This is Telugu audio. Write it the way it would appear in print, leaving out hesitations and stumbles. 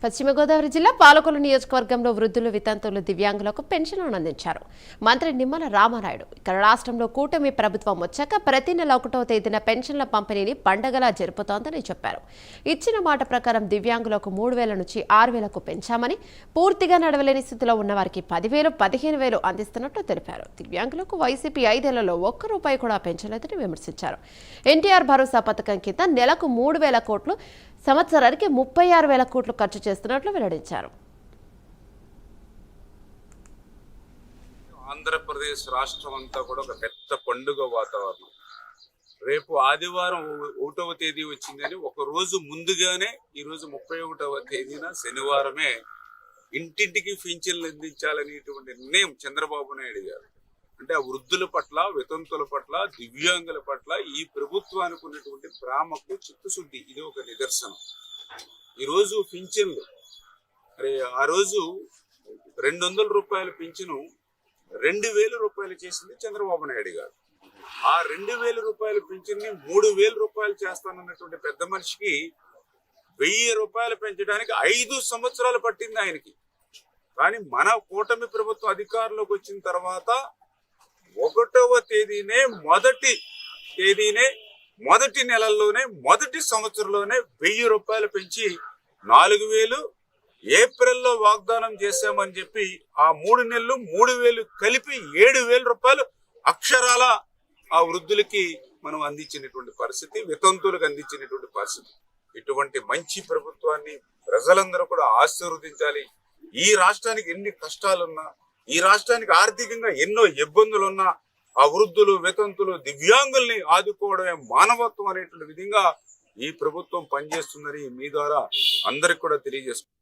పశ్చిమ గోదావరి జిల్లా పాలకొల్లు నియోజకవర్గంలో వృద్ధులు వితంతువులు దివ్యాంగులకు పెన్షన్లను అందించారు మంత్రి నిమ్మల రామానాయుడు. ఇక్కడ రాష్ట్రంలో కూటమి ప్రభుత్వం వచ్చాక ప్రతి నెల 1వ తేదీన పెన్షన్ల పంపిణీని పండగలా జరుపుతోందని చెప్పారు. ఇచ్చిన మాట ప్రకారం దివ్యాంగులకు 3,000 నుంచి 6,000కు పెంచామని, పూర్తిగా నడవలేని స్థితిలో ఉన్న వారికి 10,000, 15,000 అందిస్తున్నట్లు తెలిపారు. దివ్యాంగులకు వైసీపీ 5 ఏళ్లలో ఒక్క రూపాయి కూడా పెంచలేదని విమర్శించారు. ఎన్టీఆర్ భరోసా పథకం కింద నెలకు 3,000 కోట్లు, సంవత్సరానికి 36,000 కోట్లు ఖర్చు చేస్తున్నట్లు వెల్లడించారు. ఆంధ్రప్రదేశ్ రాష్ట్రం అంతా కూడా ఒక పెద్ద పండుగ వాతావరణం. రేపు ఆదివారం 1వ తేదీ వచ్చిందని ఒక రోజు ముందుగానే ఈరోజు 31వ తేదీన శనివారమే ఇంటింటికి పింఛన్లు అందించాలనేటువంటి నిర్ణయం చంద్రబాబు నాయుడు గారు. అంటే ఆ వృద్ధుల పట్ల, వితంతుల పట్ల, దివ్యాంగుల పట్ల ఈ ప్రభుత్వానికి ఉన్నటువంటి ప్రేమకు చిత్తశుద్ధి ఇది ఒక నిదర్శనం. ఈరోజు పింఛన్లు మరి ఆ రోజు 200 రూపాయల పింఛను 2,000 రూపాయలు చేసింది చంద్రబాబు నాయుడు గారు. ఆ 2,000 రూపాయల పింఛన్ని 3,000 రూపాయలు చేస్తానన్నటువంటి పెద్ద మనిషికి 1,000 రూపాయలు పెంచడానికి 5 సంవత్సరాలు పట్టింది ఆయనకి. కానీ మన కూటమి ప్రభుత్వం అధికారంలోకి వచ్చిన తర్వాత 1వ తేదీనే మొదటి నెలల్లోనే మొదటి సంవత్సరంలోనే 1,000 రూపాయలు పెంచి 4,000 ఏప్రిల్లో వాగ్దానం చేశామని చెప్పి ఆ 3 నెలలు 3,000 కలిపి 7,000 రూపాయలు అక్షరాల ఆ వృద్ధులకి మనం అందించినటువంటి పరిస్థితి, వితంతులకు అందించినటువంటి పరిస్థితి. ఇటువంటి మంచి ప్రభుత్వాన్ని ప్రజలందరూ కూడా ఆశీర్వదించాలి. ఈ రాష్ట్రానికి ఎన్ని కష్టాలున్నా, ఈ రాష్ట్రానికి ఆర్థికంగా ఎన్నో ఇబ్బందులున్నా ఆ వృద్ధులు, వితంతులు, దివ్యాంగుల్ని ఆదుకోవడమే మానవత్వం అనేటువంటి విధంగా ఈ ప్రభుత్వం పనిచేస్తుందని మీ ద్వారా అందరికి కూడా తెలియజేస్తుంది.